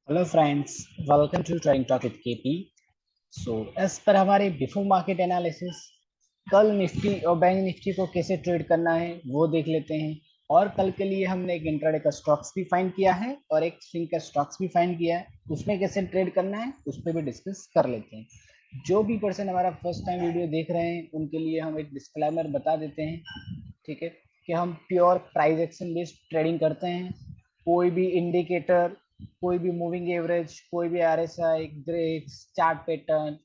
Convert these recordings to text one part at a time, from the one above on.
Hello friends, welcome to trading talk with KP. So as per हमारे before market analysis, कल निफ्टी और bank Nifty को कैसे ट्रेड करना है वो देख लेते हैं। और कल के लिए हमने एक इंट्राडे का स्टॉक्स भी फाइंड किया है और एक स्विंग का स्टॉक्स भी फाइंड किया है, उसमें कैसे ट्रेड करना है उस पर भी डिस्कस कर लेते हैं। जो भी पर्सन हमारा फर्स्ट टाइम वीडियो देख रहे हैं उनके लिए हम एक डिस्क्लेमर बता देते हैं, ठीक है, कि हम pure price action based trading करते हैं। कोई भी इंडिकेटर, कोई भी मूविंग एवरेज, कोई भी आरएसआई, ग्रेक्स, चार्ट पैटर्न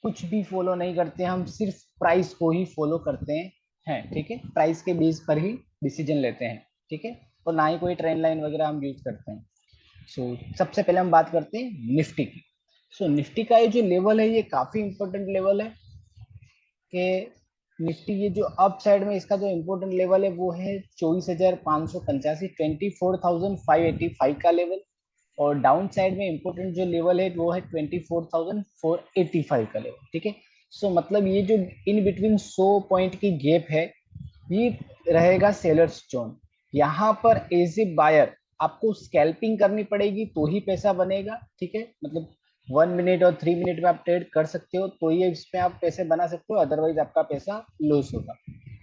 कुछ भी फॉलो नहीं करते, हम सिर्फ प्राइस को ही फॉलो करते हैं, ठीक है। प्राइस के बेस पर ही डिसीजन लेते हैं, ठीक है। और ना ही कोई ट्रेंड लाइन वगैरह हम यूज करते हैं। सबसे पहले हम बात करते हैं निफ्टी की। निफ्टी का ये जो लेवल है ये काफी इंपॉर्टेंट लेवल है कि निफ्टी ये जो अप साइड में इसका जो इम्पोर्टेंट लेवल है वो है 24,585, 24,585 का लेवल। और डाउन साइड में इम्पोर्टेंट जो लेवल है वो है 24,485 का लेवल, ठीक है। मतलब ये जो इन बिटवीन 100 पॉइंट की गैप है ये रहेगा सेलर्स जोन। यहाँ पर एज ए बायर आपको स्कैल्पिंग करनी पड़ेगी तो ही पैसा बनेगा, ठीक है। मतलब 1 मिनट और 3 मिनट में आप ट्रेड कर सकते हो तो ये इसमें आप पैसे बना सकते हो, अदरवाइज आपका पैसा लॉस होगा,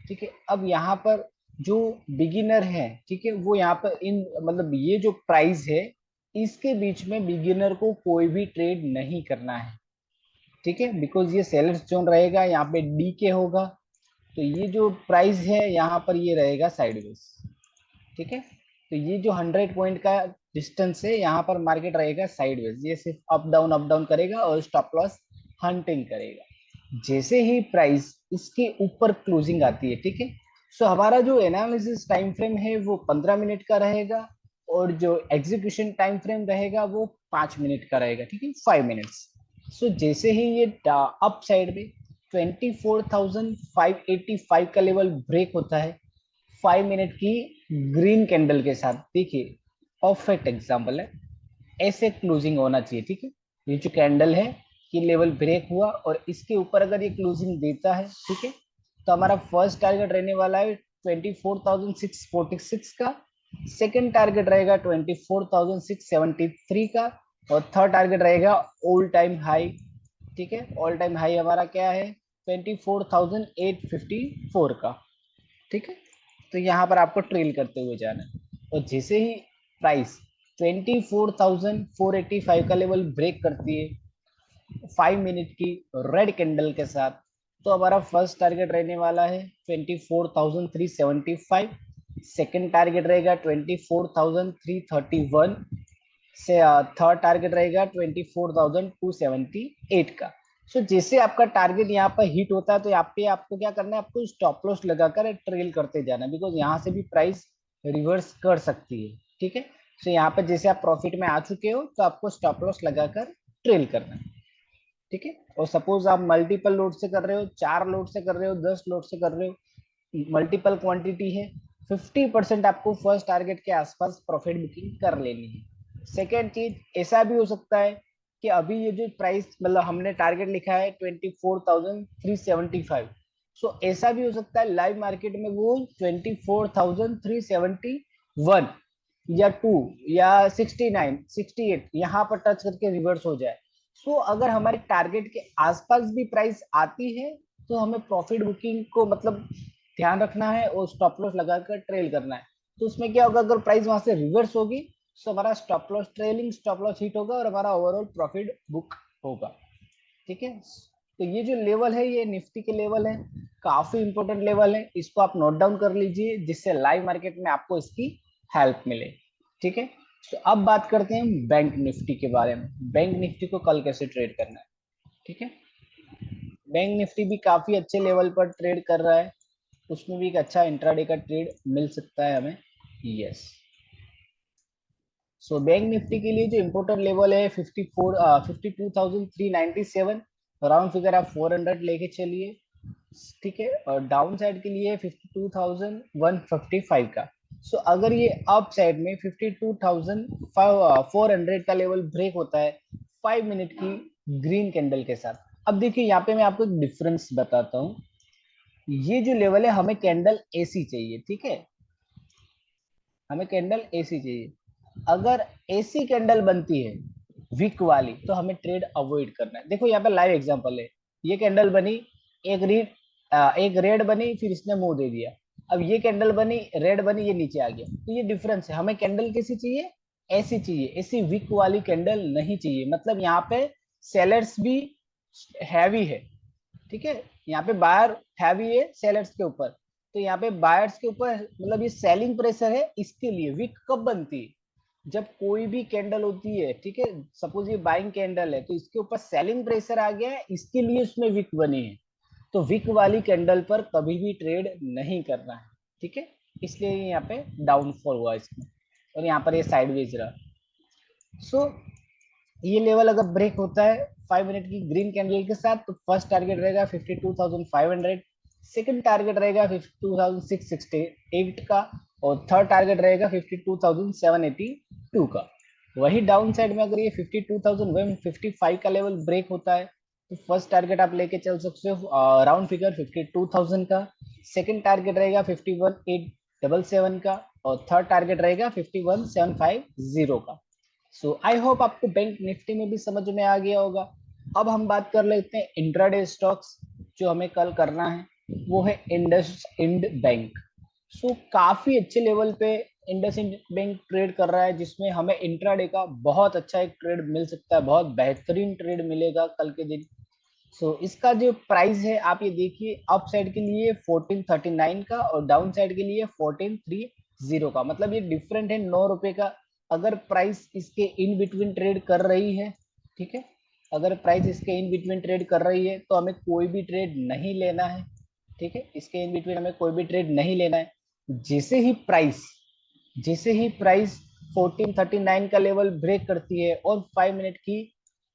ठीक है। अब यहाँ पर जो बिगिनर है, ठीक है, वो यहाँ पर इन मतलब ये जो प्राइस है इसके बीच में बिगिनर को कोई भी ट्रेड नहीं करना है, ठीक है। बिकॉज ये सेलर्स जोन रहेगा, यहाँ पे डी के होगा, तो ये जो प्राइस है यहाँ पर ये रहेगा साइडवेज, ठीक है। तो ये जो 100 पॉइंट का डिस्टेंस है यहाँ पर मार्केट रहेगा साइडवेज, ये सिर्फ अप डाउन करेगा और स्टॉप लॉस हंटिंग करेगा। जैसे ही प्राइस इसके ऊपर क्लोजिंग आती है, ठीक है, हमारा जो एनालिसिस टाइम फ्रेम है वो 15 मिनट का रहेगा और जो एग्जीक्यूशन टाइम फ्रेम रहेगा वो 5 मिनट का रहेगा, ठीक है, 5 मिनट्स। जैसे ही ये अप साइड में 24,585 का लेवल ब्रेक होता है 5 मिनट की ग्रीन कैंडल के साथ, देखिए परफेक्ट एग्जांपल है, ऐसे क्लोजिंग होना चाहिए, ठीक है। ये जो कैंडल है ये लेवल ब्रेक हुआ और इसके ऊपर अगर ये क्लोजिंग देता है, ठीक है, तो हमारा फर्स्ट टारगेट रहने वाला है 24,646 का, सेकंड टारगेट रहेगा 24,673 का और थर्ड टारगेट रहेगा ऑल टाइम हाई, ठीक है। ऑल टाइम हाई हमारा क्या है 24,854 का, ठीक है। तो यहाँ पर आपको ट्रेल करते हुए जाना है और जैसे ही प्राइस 24,485 का लेवल ब्रेक करती है 5 मिनट की रेड कैंडल के साथ, तो हमारा फर्स्ट टारगेट रहने वाला है 24,375, सेकेंड टारगेट रहेगा 24,331 से, थर्ड टारगेट रहेगा 24,278 का। जैसे आपका टारगेट यहाँ पर हिट होता है तो यहाँ पे आपको क्या करना है, आपको स्टॉप लॉस लगाकर ट्रेल करते जाना, बिकॉज यहाँ से भी प्राइस रिवर्स कर सकती है, ठीक है। यहाँ पर जैसे आप प्रॉफिट में आ चुके हो तो आपको स्टॉप लॉस लगाकर ट्रेल करना है, ठीक है। और सपोज आप मल्टीपल लोड से कर रहे हो, 4 लोड से कर रहे हो, 10 लोड से कर रहे हो, मल्टीपल क्वांटिटी है, 50% आपको फर्स्ट टारगेट के आसपास प्रॉफिट बुकिंग कर लेनी है। सेकेंड चीज ऐसा भी हो सकता है कि अभी ये जो प्राइस मतलब हमने टारगेट लिखा है 24,375, ऐसा भी हो सकता है लाइव मार्केट में वो 24,371 या 2 या 69 68 यहाँ पर टच करके रिवर्स हो जाए। अगर हमारे टारगेट के आसपास भी प्राइस आती है तो हमें प्रॉफिट बुकिंग को मतलब ध्यान रखना है और स्टॉप लॉस लगाकर ट्रेल करना है। तो उसमें क्या होगा, अगर प्राइस वहां से रिवर्स होगी तो हमारा stop loss trailing stop loss hit होगा और हमारा ओवरऑल प्रॉफिट बुक होगा, ठीक है। तो ये जो लेवल है ये निफ्टी के लेवल है, काफी इंपॉर्टेंट लेवल है, इसको आप नोट डाउन कर लीजिए जिससे लाइव मार्केट में आपको इसकी हेल्प मिले, ठीक है। अब बात करते हैं बैंक निफ्टी के बारे में। बैंक निफ्टी को कल कैसे ट्रेड करना है, ठीक है। बैंक निफ्टी भी काफी अच्छे लेवल पर ट्रेड कर रहा है, उसमें भी एक अच्छा इंट्राडे का ट्रेड मिल सकता है हमें, यस। बैंक निफ्टी के लिए जो इम्पोर्टेंट लेवल है 52,397, राउंड फिगर आप 400 लेके चलिए, ठीक है। और डाउन साइड के लिए 52,155 का। अगर ये अप साइड में 52,400 का लेवल ब्रेक होता है 5 मिनट की ग्रीन कैंडल के साथ, अब देखिए यहाँ पे मैं आपको एक डिफरेंस बताता हूँ। ये जो लेवल है हमें कैंडल एसी चाहिए, ठीक है, हमें कैंडल एसी चाहिए। अगर एसी कैंडल बनती है वीक वाली, तो हमें ट्रेड अवॉइड करना है। देखो यहाँ पे लाइव एग्जांपल है, ये कैंडल बनी, एक रीड एक रेड बनी, फिर इसने मुंह दे दिया। अब ये कैंडल बनी, रेड बनी, ये नीचे आ गया। तो ये डिफरेंस है, हमें कैंडल कैसी चाहिए, ऐसी चाहिए, ऐसी वीक वाली कैंडल नहीं चाहिए। मतलब यहाँ पे सेलर्स भी हैवी है, ठीक है, यहाँ पे बायर हैवी है सेलर्स के ऊपर, तो यहाँ पे बायर्स के ऊपर मतलब ये सेलिंग प्रेशर है। इसके लिए वीक कब बनती है, जब कोई भी कैंडल होती है, ठीक है, सपोज ये बाइंग कैंडल है, तो इसके ऊपर सेलिंग प्रेशर आ गया है, इसके लिए उसमें वीक बनी है। तो वीक वाली कैंडल पर कभी भी ट्रेड नहीं करना है, ठीक है, इसलिए यहाँ पे डाउनफॉल हुआ इसमें, और यहाँ पर ये साइडवेज रहा। सो ये लेवल अगर ब्रेक होता है 5 मिनट की ग्रीन कैंडल के साथ, तो फर्स्ट टारगेट रहेगा 52,500, सेकंड टारगेट रहेगा 52,668 का, और थर्ड टारगेट रहेगा 52,782 का। वही डाउन साइड में अगर ये 52,155 का लेवल ब्रेक होता है, तो फर्स्ट टारगेट आप लेके चल सकते हो राउंड फिगर 52,000 का, सेकंड टारगेट रहेगा 51,877 का, और थर्ड टारगेट रहेगा 51,750 का। सो आई होप आपको बैंक निफ्टी में भी समझ में आ गया होगा। अब हम बात कर लेते हैं इंट्राडे स्टॉक्स, जो हमें कल करना है वो है इंडस इंड बैंक। सो काफी अच्छे लेवल पे इंडस इंड बैंक ट्रेड कर रहा है, जिसमें हमें इंट्राडे का बहुत अच्छा एक ट्रेड मिल सकता है, बहुत बेहतरीन ट्रेड मिलेगा कल के दिन। सो इसका जो प्राइस है आप ये देखिए, अप साइड के लिए 1439 का, और डाउन साइड के लिए 1430 का, मतलब ये डिफरेंट है 9 रुपए का। अगर प्राइस इसके इन बिटवीन ट्रेड कर रही है, ठीक है, अगर प्राइस इसके इन बिटवीन ट्रेड कर रही है, तो हमें कोई भी ट्रेड नहीं लेना है, ठीक है, इसके इन बिटवीन हमें कोई भी ट्रेड नहीं लेना है। जैसे ही प्राइस 1439 का लेवल ब्रेक करती है, और 5 मिनट की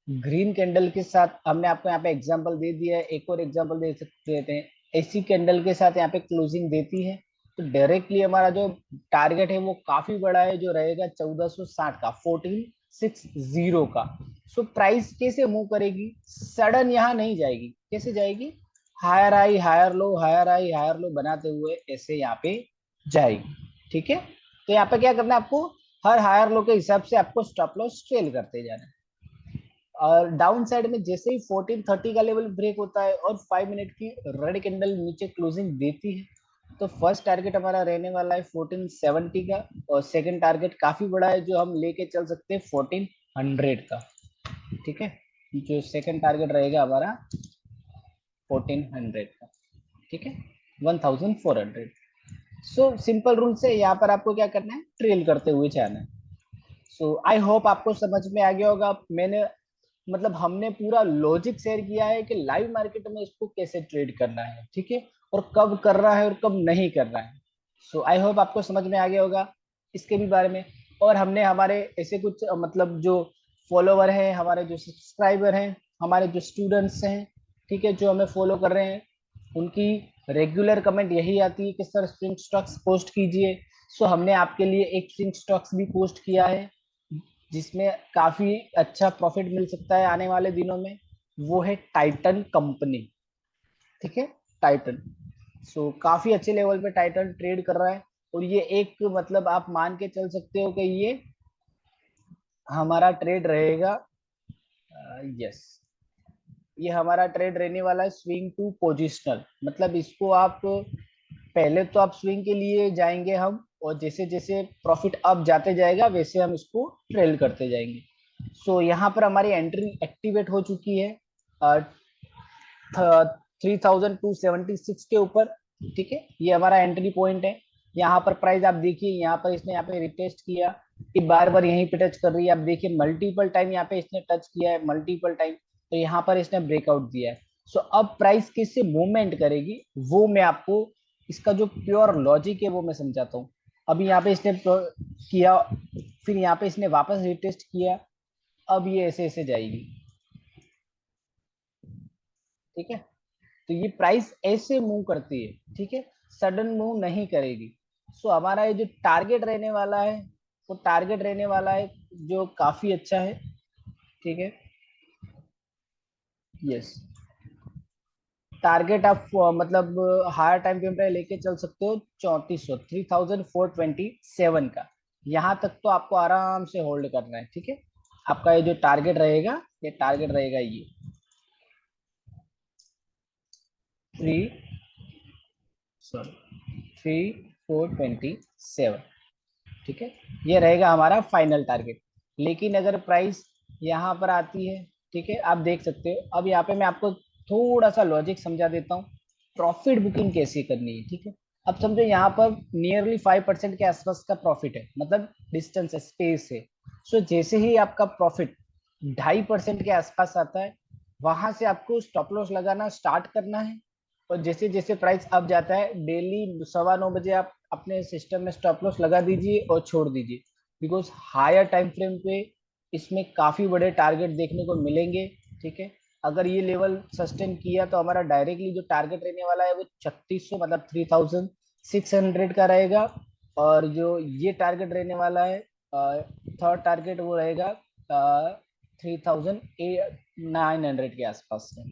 ग्रीन कैंडल के साथ, हमने आपको यहाँ पे एग्जांपल दे दिया है, एक और एग्जांपल दे सकते हैं, ऐसी कैंडल के साथ यहाँ पे क्लोजिंग देती है, तो डायरेक्टली हमारा जो टारगेट है वो काफी बड़ा है, जो रहेगा 1460 का, 1460 का। सो प्राइस कैसे मूव करेगी, सडन यहाँ नहीं जाएगी, कैसे जाएगी, higher high higher low, higher high higher low बनाते हुए ऐसे यहाँ पे जाएगी, ठीक है। तो यहाँ पे क्या करना है आपको, हर हायर लो के हिसाब से आपको स्टॉप लॉस ट्रेल करते जाना है। और डाउन साइड में जैसे ही 1430 का लेवल ब्रेक होता है, और 5 मिनट की रेड कैंडल नीचे क्लोजिंग देती है, तो फर्स्ट टारगेट हमारा रहने वाला है 1470 का, और सेकंड टारगेट काफी बड़ा है, जो हम लेके चल सकते हैं 1400 का, ठीक है, जो सेकंड टारगेट रहेगा हमारा 1400 का, ठीक है, 1400। सो सिंपल रूल से यहाँ पर आपको क्या करना है, ट्रेल करते हुए जाना है। सो आई होप आपको समझ में आ गया होगा। मैंने मतलब हमने पूरा लॉजिक शेयर किया है कि लाइव मार्केट में इसको कैसे ट्रेड करना है, ठीक है, और कब करना है और कब नहीं करना है। सो आई होप आपको समझ में आ गया होगा इसके भी बारे में। और हमने हमारे ऐसे कुछ मतलब जो फॉलोवर हैं, हमारे जो सब्सक्राइबर हैं, हमारे जो स्टूडेंट्स हैं, ठीक है, जो हमें फॉलो कर रहे हैं, उनकी रेगुलर कमेंट यही आती है कि सर स्प्रिंग स्टॉक्स पोस्ट कीजिए। सो हमने आपके लिए एक स्प्रिंग स्टॉक्स भी पोस्ट किया है, जिसमें काफी अच्छा प्रॉफिट मिल सकता है आने वाले दिनों में। वो है टाइटन कंपनी, ठीक है, टाइटन। सो काफी अच्छे लेवल पे टाइटन ट्रेड कर रहा है, और ये एक मतलब आप मान के चल सकते हो कि ये हमारा ट्रेड रहेगा, यस, ये हमारा ट्रेड रहने वाला है स्विंग टू पोजिशनल। मतलब इसको आप पहले तो आप स्विंग के लिए जाएंगे हम, और जैसे जैसे प्रॉफिट अप जाते जाएगा वैसे हम इसको ट्रेल करते जाएंगे। सो यहाँ पर हमारी एंट्री एक्टिवेट हो चुकी है 3276 के ऊपर, ठीक है, ये हमारा एंट्री पॉइंट है। यहाँ पर प्राइस आप देखिए, यहाँ पर इसने यहाँ पे रिटेस्ट किया, ये बार बार यहीं पे टच कर रही है, आप देखिए मल्टीपल टाइम यहाँ पे इसने टच किया है, मल्टीपल टाइम, तो यहाँ पर इसने ब्रेकआउट दिया है। सो अब प्राइस किससे मूवमेंट करेगी, वो मैं आपको इसका जो प्योर लॉजिक है वो मैं समझाता हूँ। अभी यहाँ पे इसने किया, फिर यहाँ पे इसने वापस रिटेस्ट किया, अब ये ऐसे ऐसे जाएगी, ठीक है। तो ये प्राइस ऐसे मूव करती है, ठीक है, सडन मूव नहीं करेगी। सो हमारा ये जो टारगेट रहने वाला है, वो टारगेट रहने वाला है जो काफी अच्छा है, ठीक है, यस। टारगेट आप मतलब हायर टाइम फ्रेम पे लेके चल सकते हो 3400 3427 का, यहाँ तक तो आपको आराम से होल्ड करना है, ठीक है। आपका ये जो टारगेट रहेगा, ये टारगेट रहेगा ये 3427, ठीक है, ये रहेगा हमारा फाइनल टारगेट। लेकिन अगर प्राइस यहाँ पर आती है, ठीक है, आप देख सकते हो। अब यहाँ पे मैं आपको थोड़ा सा लॉजिक समझा देता हूँ, प्रॉफिट बुकिंग कैसे करनी है, ठीक है। अब समझो यहाँ पर नियरली 5% के आसपास का प्रॉफिट है, मतलब डिस्टेंस है, स्पेस है। सो जैसे ही आपका प्रॉफिट 2.5% के आसपास आता है, वहां से आपको स्टॉप लॉस लगाना स्टार्ट करना है। और जैसे जैसे प्राइस अप जाता है, डेली 9:15 बजे आप अपने सिस्टम में स्टॉप लॉस लगा दीजिए और छोड़ दीजिए, बिकॉज हायर टाइम फ्रेम पे इसमें काफी बड़े टारगेट देखने को मिलेंगे, ठीक है। अगर ये लेवल सस्टेन किया तो हमारा डायरेक्टली जो टारगेट रहने वाला है वो 3600, मतलब 3600 का रहेगा। और जो ये टारगेट रहने वाला है, थर्ड टारगेट, वो रहेगा 3900 के आसपास में,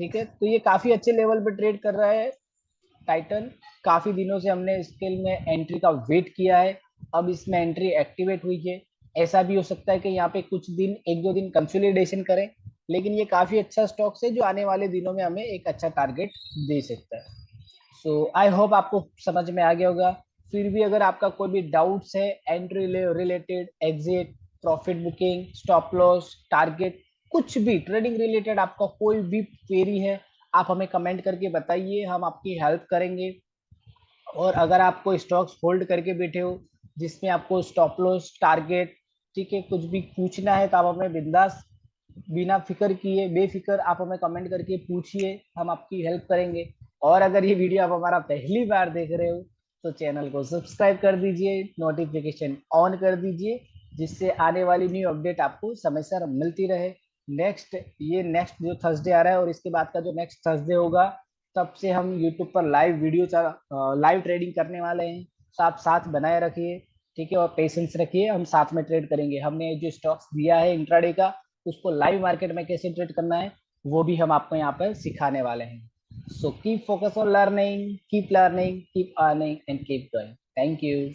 ठीक है। तो ये काफी अच्छे लेवल पे ट्रेड कर रहा है टाइटन। काफी दिनों से हमने स्केल में एंट्री का वेट किया है, अब इसमें एंट्री एक्टिवेट हुई है। ऐसा भी हो सकता है कि यहाँ पे कुछ दिन, 1-2 दिन कंसोलिडेशन करें, लेकिन ये काफी अच्छा स्टॉक्स है जो आने वाले दिनों में हमें एक अच्छा टारगेट दे सकता है। सो आई होप आपको समझ में आ गया होगा। फिर भी अगर आपका कोई भी डाउट्स है entry related, exit, profit booking, stop loss, target, कुछ भी ट्रेडिंग रिलेटेड आपका कोई भी क्वेरी है, आप हमें कमेंट करके बताइए, हम आपकी हेल्प करेंगे। और अगर आप कोई स्टॉक्स होल्ड करके बैठे हो जिसमें आपको स्टॉप लॉस, टारगेट, ठीक है, कुछ भी पूछना है तो आप हमें बिंदास, बिना फिक्र किए, बेफिक्र आप हमें कमेंट करके पूछिए, हम आपकी हेल्प करेंगे। और अगर ये वीडियो आप हमारा पहली बार देख रहे हो तो चैनल को सब्सक्राइब कर दीजिए, नोटिफिकेशन ऑन कर दीजिए, जिससे आने वाली न्यू अपडेट आपको समय से मिलती रहे। नेक्स्ट जो थर्सडे आ रहा है और इसके बाद का जो नेक्स्ट थर्सडे होगा, तब से हम यूट्यूब पर लाइव वीडियो, लाइव ट्रेडिंग करने वाले हैं। तो आप साथ बनाए रखिए, ठीक है, और पेशेंस रखिए, हम साथ में ट्रेड करेंगे। हमने जो स्टॉक्स दिया है इंट्राडे का, उसको लाइव मार्केट में कैसे ट्रेड करना है वो भी हम आपको यहाँ पर सिखाने वाले हैं। So keep focus on learning, keep keep earning and keep going. Thank you.